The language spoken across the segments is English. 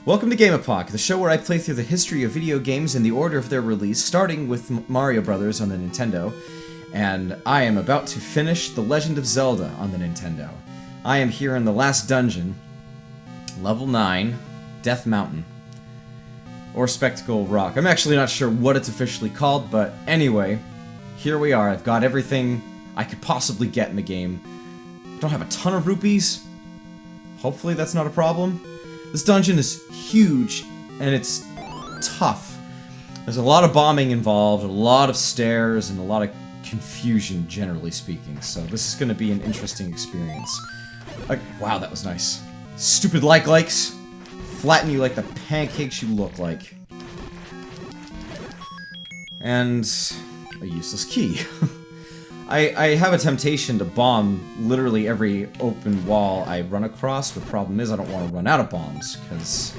Welcome to GAMEpoch, the show where I play through the history of video games in the order of their release, starting with Mario Brothers on the Nintendo, and I am about to finish The Legend of Zelda on the Nintendo. I am here in the last dungeon, level 9, Death Mountain, or Spectacle Rock. I'm actually not sure what it's officially called, but anyway, here we are. I've got everything I could possibly get in the game. Don't have a ton of rupees. Hopefully that's not a problem. This dungeon is huge, and it's tough. There's a lot of bombing involved, a lot of stairs, and a lot of confusion, generally speaking, so this is going to be an interesting experience. Wow, that was nice. Stupid likes flatten you like the pancakes you look like. And a useless key. I have a temptation to bomb literally every open wall I run across, but the problem is I don't want to run out of bombs, because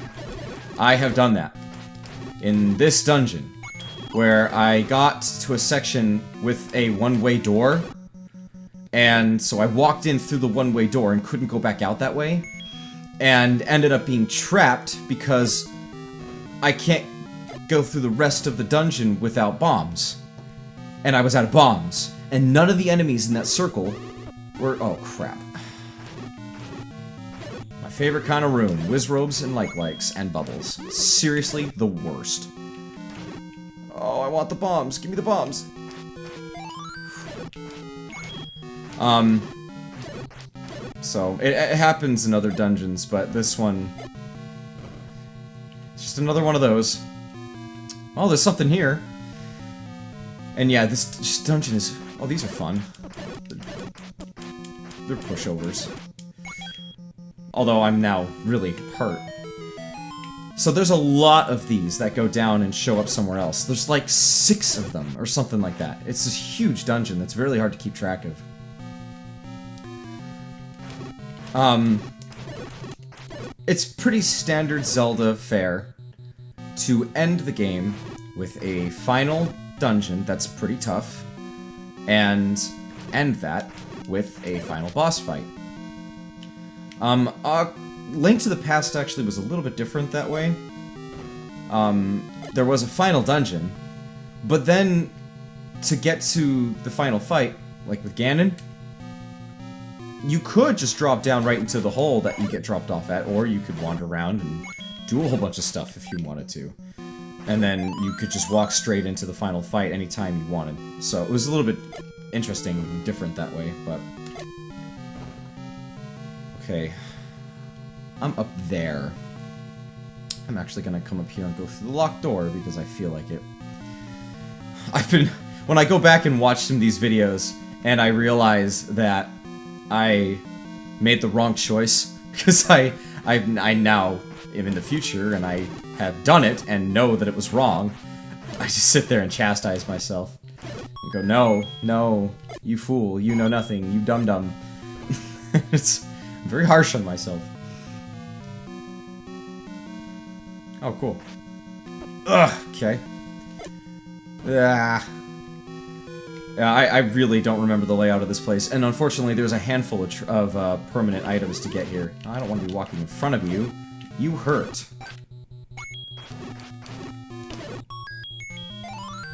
I have done that in this dungeon, where I got to a section with a one-way door, and so I walked in through the one-way door and couldn't go back out that way, and ended up being trapped because I can't go through the rest of the dungeon without bombs. And I was out of bombs. And none of the enemies in that circle were... Oh, crap. My favorite kind of room. Wizrobes and likes and bubbles. Seriously, the worst. Oh, I want the bombs. Give me the bombs. So, it happens in other dungeons, but this one... It's just another one of those. Oh, there's something here. And yeah, this dungeon is... Oh, these are fun. They're pushovers. Although I'm now really hurt. So there's a lot of these that go down and show up somewhere else. There's like 6 of them, or something like that. It's this huge dungeon that's really hard to keep track of. It's pretty standard Zelda fare to end the game with a final dungeon that's pretty tough, and end that with a final boss fight. Link to the Past actually was a little bit different that way. There was a final dungeon, but then to get to the final fight, like with Ganon, you could just drop down right into the hole that you get dropped off at, or you could wander around and do a whole bunch of stuff if you wanted to. And then you could just walk straight into the final fight anytime you wanted. So it was a little bit interesting and different that way, but... Okay. I'm up there. I'm actually gonna come up here and go through the locked door because I feel like it. When I go back and watch some of these videos, and I realize that I made the wrong choice, because I now am in the future, and I have done it and know that it was wrong, I just sit there and chastise myself. And go, no, you fool, you know nothing, you dum-dum. I'm very harsh on myself. Oh, cool. Ugh, okay. Yeah, I really don't remember the layout of this place, and unfortunately there's a handful of permanent items to get here. I don't want to be walking in front of you. You hurt.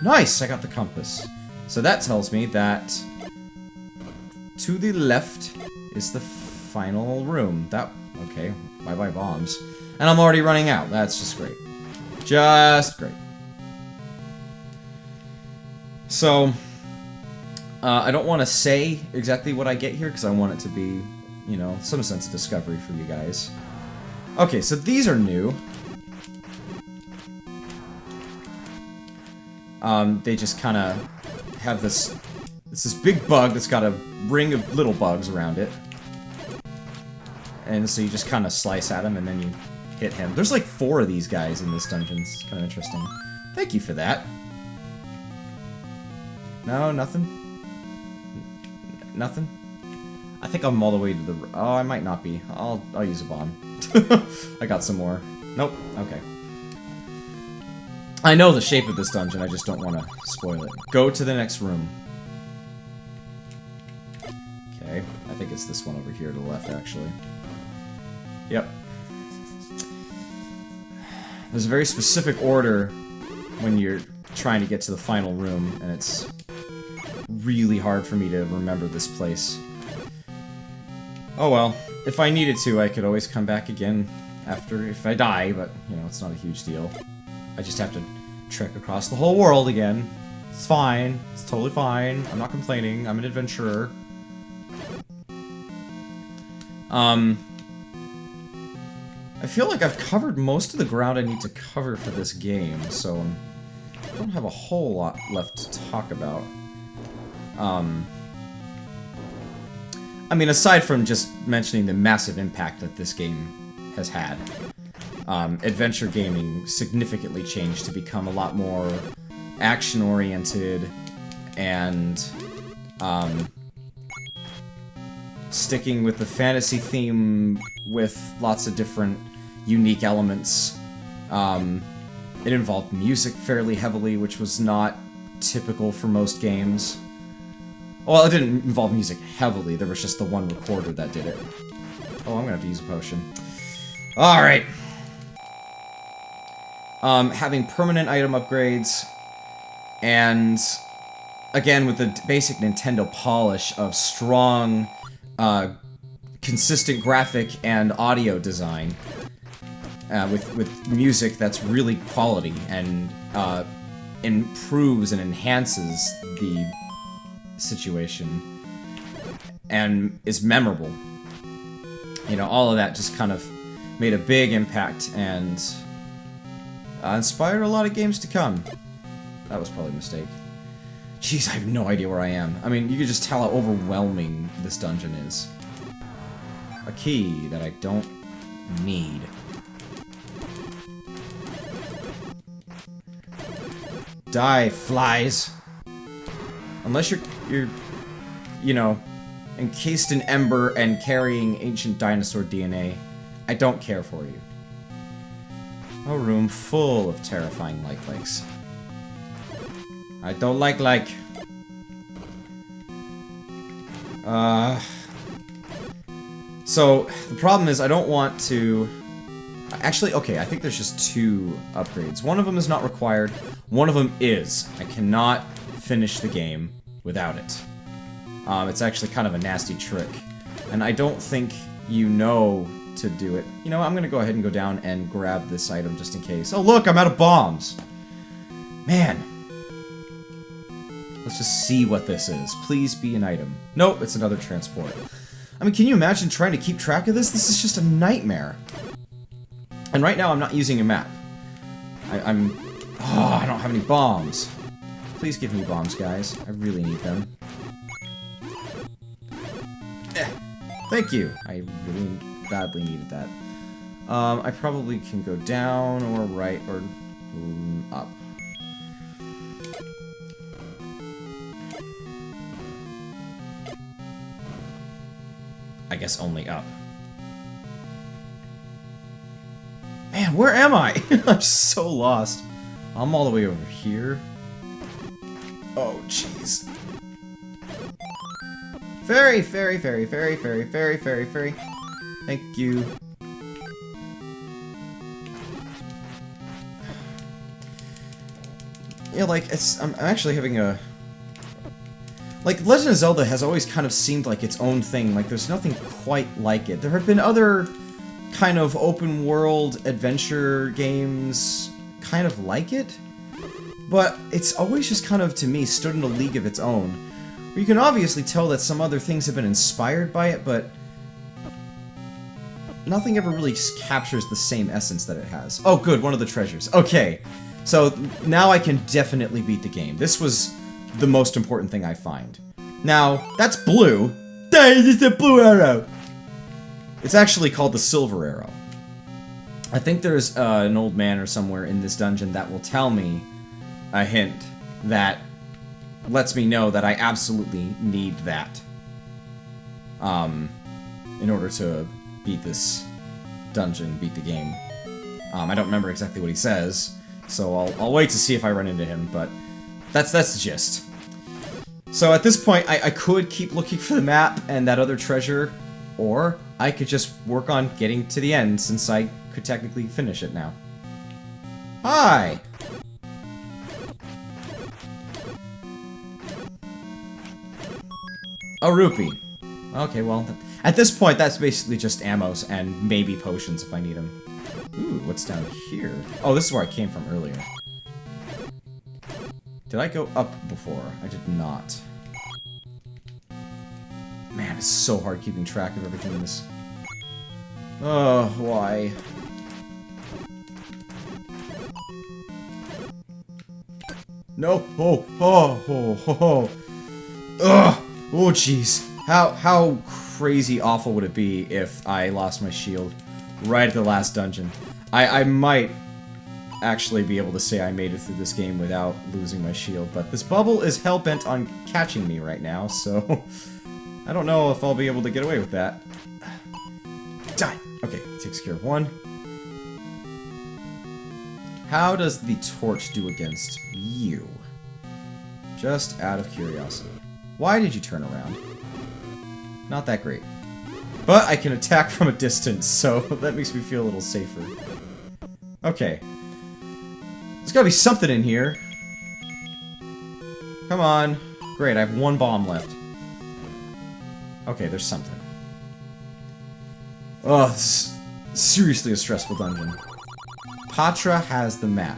Nice! I got the compass. So that tells me that to the left is the final room. Okay, bye-bye bombs. And I'm already running out. That's just great. Just great. So, I don't want to say exactly what I get here, because I want it to be, you know, some sense of discovery for you guys. Okay, so these are new. They just kind of have this big bug that's got a ring of little bugs around it. And so you just kind of slice at him and then you hit him. There's like 4 of these guys in this dungeon. It's kind of interesting. Thank you for that. No, nothing? Nothing? I think I'm all the way to the... Oh, I might not be. I'll use a bomb. I got some more. Nope. Okay. I know the shape of this dungeon, I just don't want to spoil it. Go to the next room. Okay, I think it's this one over here to the left, actually. Yep. There's a very specific order when you're trying to get to the final room, and it's really hard for me to remember this place. Oh well, if I needed to, I could always come back again after if I die, but, you know, it's not a huge deal. I just have to trek across the whole world again. It's fine. It's totally fine. I'm not complaining. I'm an adventurer. I feel like I've covered most of the ground I need to cover for this game, so I don't have a whole lot left to talk about. I mean, aside from just mentioning the massive impact that this game has had, adventure gaming significantly changed to become a lot more action-oriented and sticking with the fantasy theme with lots of different unique elements. It involved music fairly heavily, which was not typical for most games. Well, it didn't involve music heavily, there was just the one recorder that did it. Oh, I'm gonna have to use a potion. Alright. Having permanent item upgrades, and again with the basic Nintendo polish of strong, consistent graphic and audio design, with music that's really quality and improves and enhances the situation and is memorable. You know, all of that just kind of made a big impact and inspired a lot of games to come. That was probably a mistake. Jeez, I have no idea where I am. I mean, you can just tell how overwhelming this dungeon is. A key that I don't need. Die, flies! Unless you're, you know, encased in ember and carrying ancient dinosaur DNA, I don't care for you. A room full of terrifying like-likes. I don't like. So, the problem is I don't want to... Actually, okay, I think there's just two upgrades. One of them is not required, one of them is. I cannot finish the game without it. It's actually kind of a nasty trick. And I don't think you know to do it. You know, I'm gonna go ahead and go down and grab this item just in case. Oh look, I'm out of bombs! Man. Let's just see what this is. Please be an item. Nope, it's another transport. I mean, can you imagine trying to keep track of this? This is just a nightmare. And right now I'm not using a map. I don't have any bombs. Please give me bombs, guys. I really need them. Thank you. I really badly needed that. I probably can go down or right or up. I guess only up. Man, where am I? I'm so lost. I'm all the way over here. Oh, jeez. Fairy, fairy, fairy, fairy, fairy, fairy, fairy, fairy. Thank you. Yeah, like, I'm actually having a... Like, Legend of Zelda has always kind of seemed like its own thing. Like, there's nothing quite like it. There have been other kind of open-world adventure games kind of like it, but it's always just kind of, to me, stood in a league of its own. You can obviously tell that some other things have been inspired by it, but nothing ever really captures the same essence that it has. Oh, good, one of the treasures. Okay, so now I can definitely beat the game. This was the most important thing I find. Now, that's blue. It's a blue arrow. It's actually called the Silver Arrow. I think there's an old man or somewhere in this dungeon that will tell me a hint that lets me know that I absolutely need that in order to beat this dungeon, beat the game. I don't remember exactly what he says, so I'll wait to see if I run into him, but that's the gist. So at this point, I could keep looking for the map and that other treasure, or I could just work on getting to the end, since I could technically finish it now. Hi! A rupee. Okay, well, at this point, that's basically just ammos and maybe potions if I need them. Ooh, what's down here? Oh, this is where I came from earlier. Did I go up before? I did not. Man, it's so hard keeping track of everything in this. Oh, why? No! Oh! Oh! Oh! Oh! Ugh! Oh, jeez. How crazy awful would it be if I lost my shield right at the last dungeon? I might actually be able to say I made it through this game without losing my shield, but this bubble is hell-bent on catching me right now, so I don't know if I'll be able to get away with that. Die! Okay, takes care of one. How does the torch do against you? Just out of curiosity. Why did you turn around? Not that great. But I can attack from a distance, so that makes me feel a little safer. Okay. There's gotta be something in here. Come on. Great, I have one bomb left. Okay, there's something. Oh, this is seriously a stressful dungeon. Patra has the map.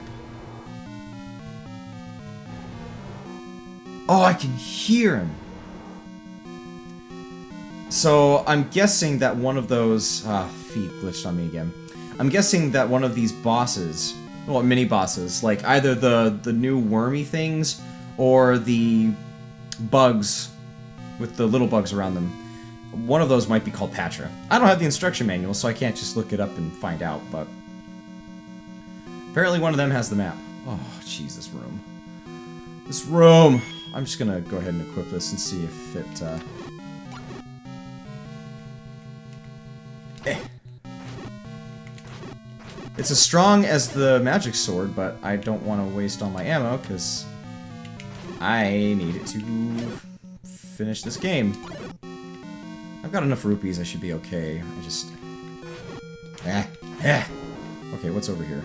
Oh, I can hear him. So, I'm guessing that one of those... feet glitched on me again. I'm guessing that one of these bosses... Well, mini-bosses, like either the new wormy things, or the bugs with the little bugs around them. One of those might be called Patra. I don't have the instruction manual, so I can't just look it up and find out, but... Apparently one of them has the map. Oh, jeez, this room. This room! I'm just gonna go ahead and equip this and see if it, It's as strong as the magic sword, but I don't want to waste all my ammo, because I need it to finish this game. I've got enough rupees, I should be okay. I just... Okay, what's over here?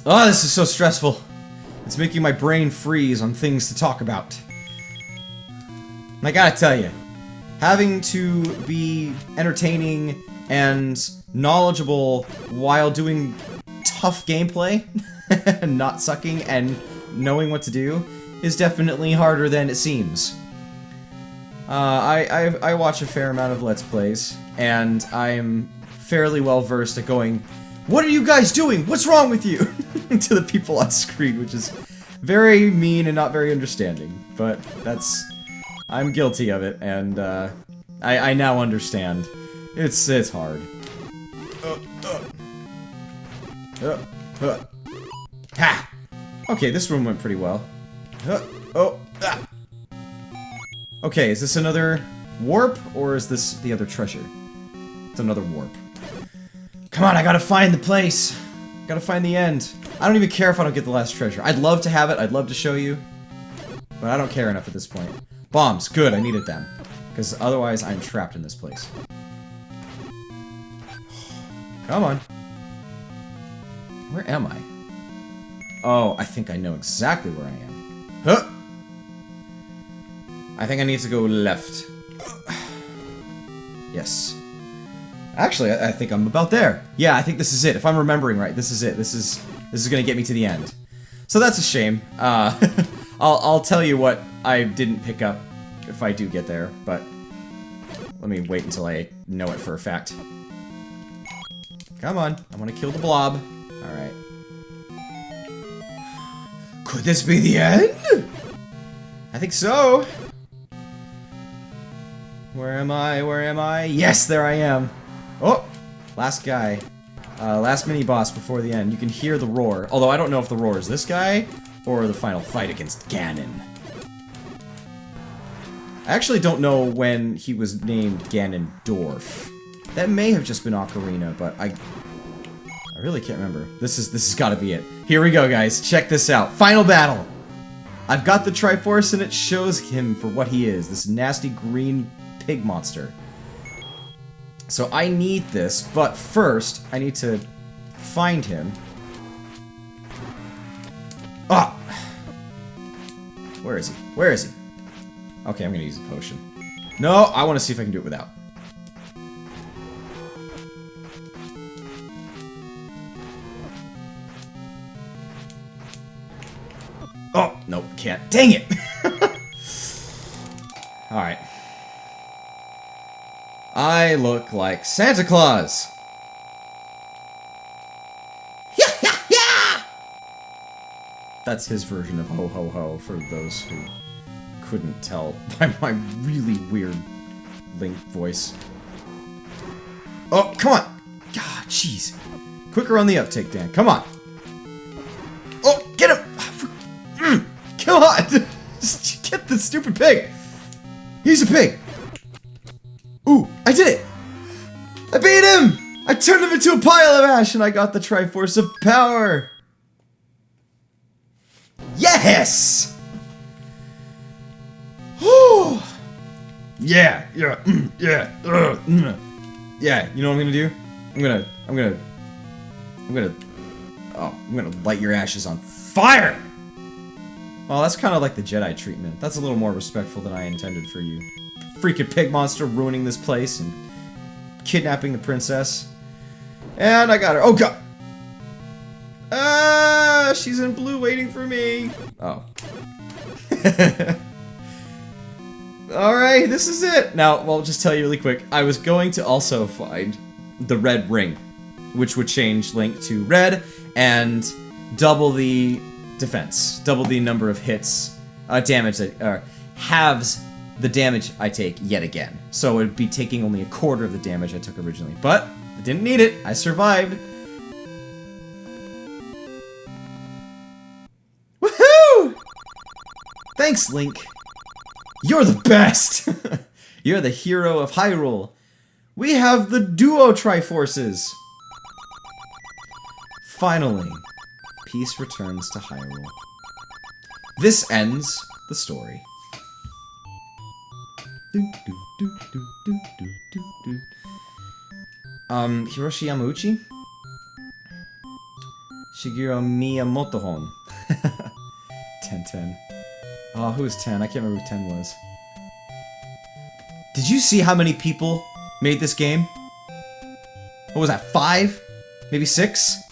Oh, this is so stressful. It's making my brain freeze on things to talk about. And I gotta tell you, having to be entertaining and knowledgeable while doing tough gameplay, and not sucking and knowing what to do, is definitely harder than it seems. I watch a fair amount of Let's Plays, and I'm fairly well versed at going, "What are you guys doing? What's wrong with you?" to the people on screen, which is very mean and not very understanding. But that's... I'm guilty of it, and I now understand. It's hard. Ha! Okay, this room went pretty well. Okay, is this another warp, or is this the other treasure? It's another warp. Come on, I gotta find the place! Gotta find the end. I don't even care if I don't get the last treasure. I'd love to have it, I'd love to show you. But I don't care enough at this point. Bombs, good, I needed them. Because otherwise, I'm trapped in this place. Come on. Where am I? Oh, I think I know exactly where I am. Huh! I think I need to go left. Yes. Actually, I think I'm about there. Yeah, I think this is it. If I'm remembering right, this is it. This is gonna get me to the end. So that's a shame. I'll tell you what I didn't pick up if I do get there, but let me wait until I know it for a fact. Come on, I want to kill the blob. Alright. Could this be the end? I think so. Where am I? Where am I? Yes, there I am. Oh, last guy. Last mini-boss before the end. You can hear the roar. Although I don't know if the roar is this guy or the final fight against Ganon. I actually don't know when he was named Ganondorf. That may have just been Ocarina, but I really can't remember. This has got to be it. Here we go, guys. Check this out. Final battle. I've got the Triforce, and it shows him for what he is. This nasty green pig monster. So I need this, but first, I need to find him. Ah! Where is he? Where is he? Okay, I'm gonna use a potion. No, I want to see if I can do it without. Oh, nope, can't. Dang it! Alright. I look like Santa Claus! That's his version of ho ho ho for those who couldn't tell by my really weird Link voice. Oh, come on! God, jeez. Quicker on the uptake, Dan. Come on! Oh, get him! Come on! Just get the stupid pig! He's a pig! Ooh, I did it! I beat him! I turned him into a pile of ash and I got the Triforce of Power! Yes! Whew! Yeah, yeah, yeah, yeah. You know what I'm gonna do? I'm gonna light your ashes on fire! Well, that's kind of like the Jedi treatment. That's a little more respectful than I intended for you. Freaking pig monster ruining this place and kidnapping the princess. And I got her. Oh, God! She's in blue waiting for me. Oh. Alright, this is it. Now, well, I'll just tell you really quick. I was going to also find the red ring, which would change Link to red and double the defense. Double the number of hits, damage that, halves the damage I take yet again. So it would be taking only a quarter of the damage I took originally. But I didn't need it. I survived. Woohoo! Thanks, Link. You're the best! You're the hero of Hyrule. We have the Duo Triforces. Finally, peace returns to Hyrule. This ends the story. Hiroshi Yamauchi? Shigeru Miyamoto-hon. 10-10. Oh, who was 10? I can't remember who 10 was. Did you see how many people made this game? What was that, 5? Maybe 6?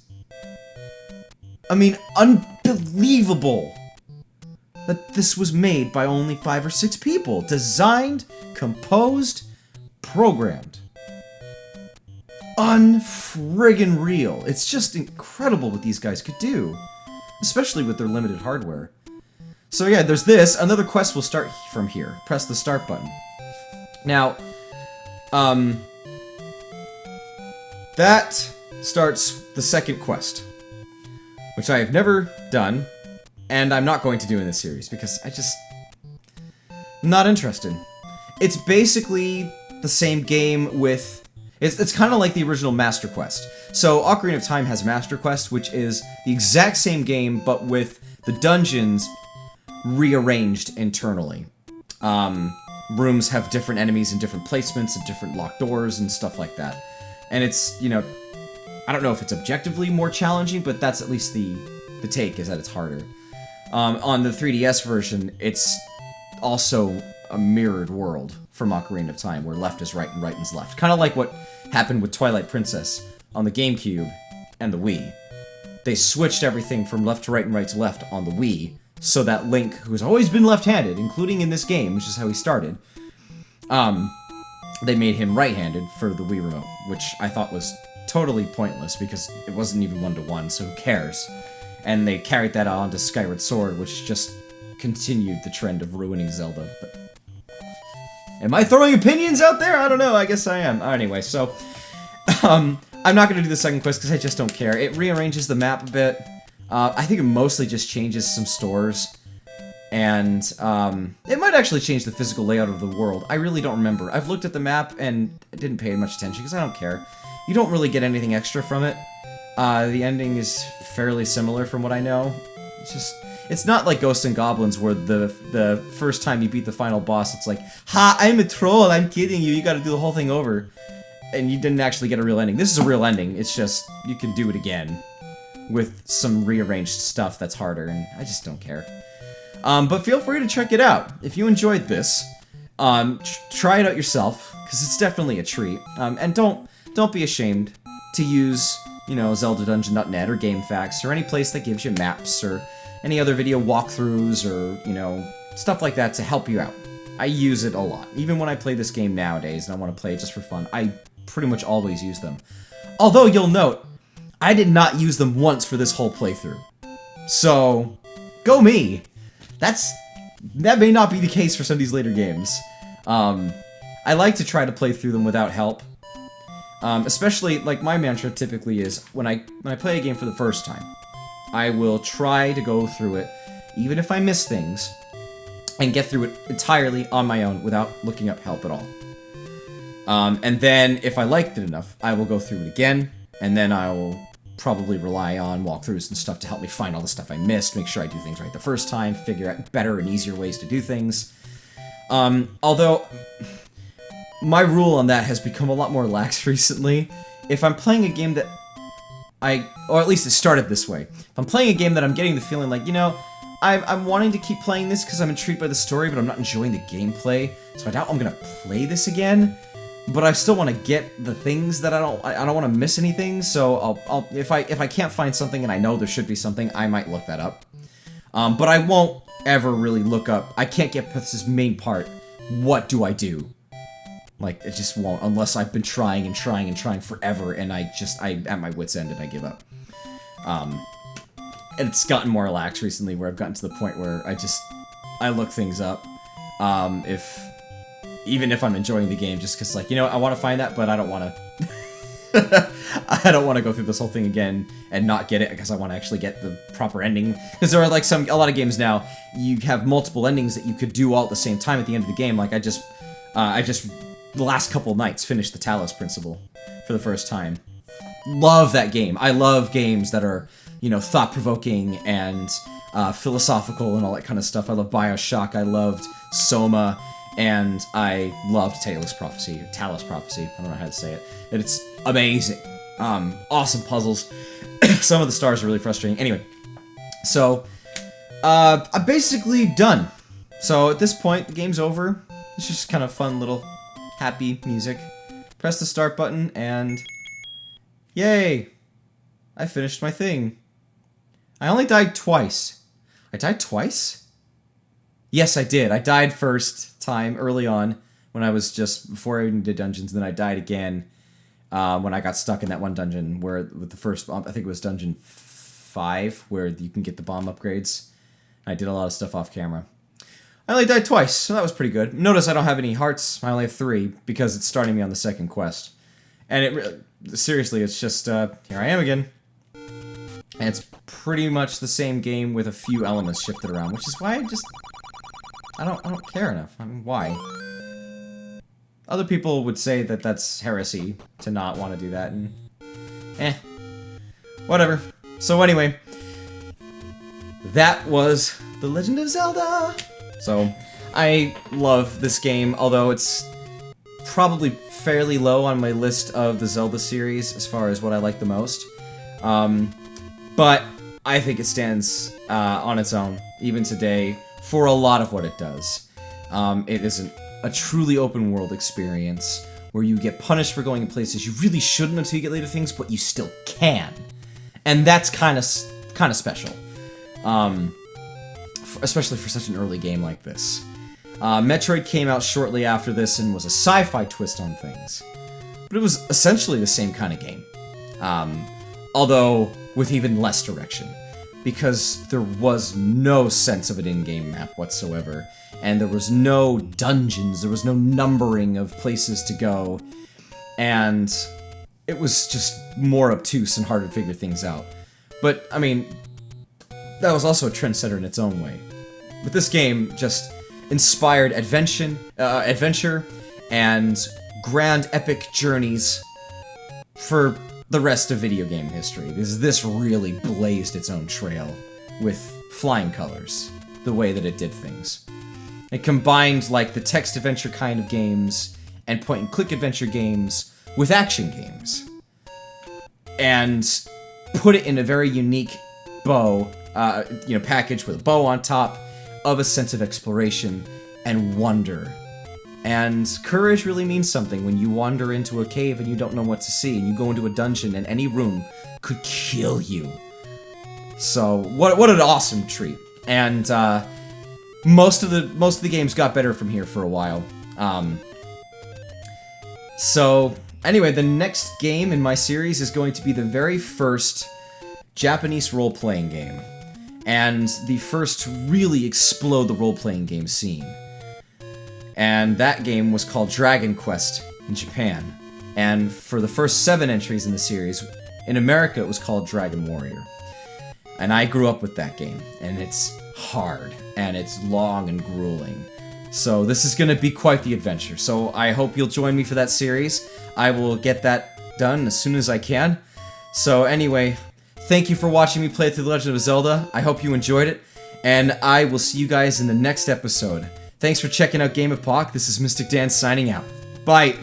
I mean, unbelievable that this was made by only 5 or 6 people. Designed, composed, programmed. Unfriggin' real. It's just incredible what these guys could do. Especially with their limited hardware. So yeah, there's this. Another quest will start from here. Press the start button. Now, that starts the second quest, which I have never done, and I'm not going to do in this series, because I'm not interested. It's basically the same game with... It's kind of like the original Master Quest. So, Ocarina of Time has Master Quest, which is the exact same game, but with the dungeons rearranged internally. Rooms have different enemies and different placements and different locked doors and stuff like that. And it's, you know, I don't know if it's objectively more challenging, but that's at least the take, is that it's harder. On the 3DS version, it's also a mirrored world from Ocarina of Time, where left is right and right is left. Kind of like what happened with Twilight Princess on the GameCube and the Wii. They switched everything from left to right and right to left on the Wii, so that Link, who's always been left-handed, including in this game, which is how he started, they made him right-handed for the Wii remote, which I thought was totally pointless, because it wasn't even one-to-one, so who cares? And they carried that on to Skyward Sword, which just continued the trend of ruining Zelda. But am I throwing opinions out there? I don't know, I guess I am. Anyway, so, I'm not going to do the second quest because I just don't care. It rearranges the map a bit. I think it mostly just changes some stores, and it might actually change the physical layout of the world. I really don't remember. I've looked at the map and didn't pay much attention because I don't care. You don't really get anything extra from it. The ending is fairly similar from what I know. It's not like Ghosts and Goblins where the first time you beat the final boss, it's like, ha, I'm a troll, I'm kidding you, you gotta do the whole thing over. and you didn't actually get a real ending. This is a real ending, it's just, you can do it again with some rearranged stuff that's harder, and I just don't care. But feel free to check it out. If you enjoyed this, try it out yourself, because it's definitely a treat. And don't be ashamed to use, you know, ZeldaDungeon.net or GameFAQs or any place that gives you maps or any other video walkthroughs or, you know, stuff like that to help you out. I use it a lot. Even when I play this game nowadays and I want to play it just for fun, I pretty much always use them. Although, you'll note, I did not use them once for this whole playthrough. So, go me! That may not be the case for some of these later games. I like to try to play through them without help. Especially, like, my mantra typically is, when I play a game for the first time, I will try to go through it, even if I miss things, and get through it entirely on my own without looking up help at all. And then, if I liked it enough, I will go through it again, and then I will probably rely on walkthroughs and stuff to help me find all the stuff I missed, make sure I do things right the first time, figure out better and easier ways to do things. Although, my rule on that has become a lot more lax recently. If I'm playing a game that or at least it started this way. If I'm playing a game that I'm getting the feeling like, you know, I'm wanting to keep playing this because I'm intrigued by the story, but I'm not enjoying the gameplay, so I doubt I'm gonna play this again. But I still want to get the things that I don't want to miss anything. So if I can't find something and I know there should be something, I might look that up. But I won't ever really look up. I can't get past this main part. What do I do? Like, it just won't, unless I've been trying and trying and trying forever, and I'm at my wit's end and I give up. And it's gotten more relaxed recently, where I've gotten to the point where I look things up. Even if I'm enjoying the game, just because, like, you know, I want to find that, but I don't want to... I don't want to go through this whole thing again and not get it, because I want to actually get the proper ending. Because there are, like, a lot of games now, you have multiple endings that you could do all at the same time at the end of the game. Like, I just, the last couple nights, finished the Talos Principle for the first time. Love that game. I love games that are, you know, thought-provoking and philosophical and all that kind of stuff. I love Bioshock, I loved Soma, and I loved Talos Prophecy, I don't know how to say it. And it's amazing. Awesome puzzles. Some of the stars are really frustrating. Anyway, so, I'm basically done. So at this point, the game's over. It's just kind of fun little happy music. Press the start button, and yay! I finished my thing. I only died twice. I died twice? Yes, I did. I died first time early on when I was just before I even did dungeons, and then I died again when I got stuck in that one dungeon where with the first, I think it was dungeon 5, where you can get the bomb upgrades. I did a lot of stuff off camera. I only died twice, so that was pretty good. Notice I don't have any hearts. I only have 3 because it's starting me on the second quest. And seriously, it's just here I am again. And it's pretty much the same game with a few elements shifted around, which is why I don't care enough. I mean, why? Other people would say that that's heresy to not want to do that, and whatever. So anyway, that was The Legend of Zelda. So I love this game, although it's probably fairly low on my list of the Zelda series as far as what I like the most. But I think it stands on its own, even today, for a lot of what it does. It is a truly open world experience where you get punished for going in places you really shouldn't until you get later things, but you still can. And that's kind of special. Especially for such an early game like this. Metroid came out shortly after this and was a sci-fi twist on things. But it was essentially the same kind of game. Although with even less direction. Because there was no sense of an in-game map whatsoever. And there was no dungeons, there was no numbering of places to go. And it was just more obtuse and harder to figure things out. But, I mean, that was also a trendsetter in its own way. But this game just inspired adventure and grand epic journeys for the rest of video game history, because this really blazed its own trail with flying colors, the way that it did things. It combined, like, the text adventure kind of games and point-and-click adventure games with action games. And put it in a very unique bow, package with a bow on top of a sense of exploration and wonder. And courage really means something when you wander into a cave and you don't know what to see, and you go into a dungeon and any room could kill you. So what an awesome treat. And most of the games got better from here for a while. So anyway, the next game in my series is going to be the very first Japanese role-playing game, and the first to really explode the role-playing game scene. And that game was called Dragon Quest in Japan. And for the first 7 entries in the series, in America it was called Dragon Warrior. And I grew up with that game, and it's hard, and it's long and grueling. So this is going to be quite the adventure. So I hope you'll join me for that series. I will get that done as soon as I can. So anyway, thank you for watching me play through The Legend of Zelda. I hope you enjoyed it, and I will see you guys in the next episode. Thanks for checking out GameEpoch. This is MystikDan signing out. Bye!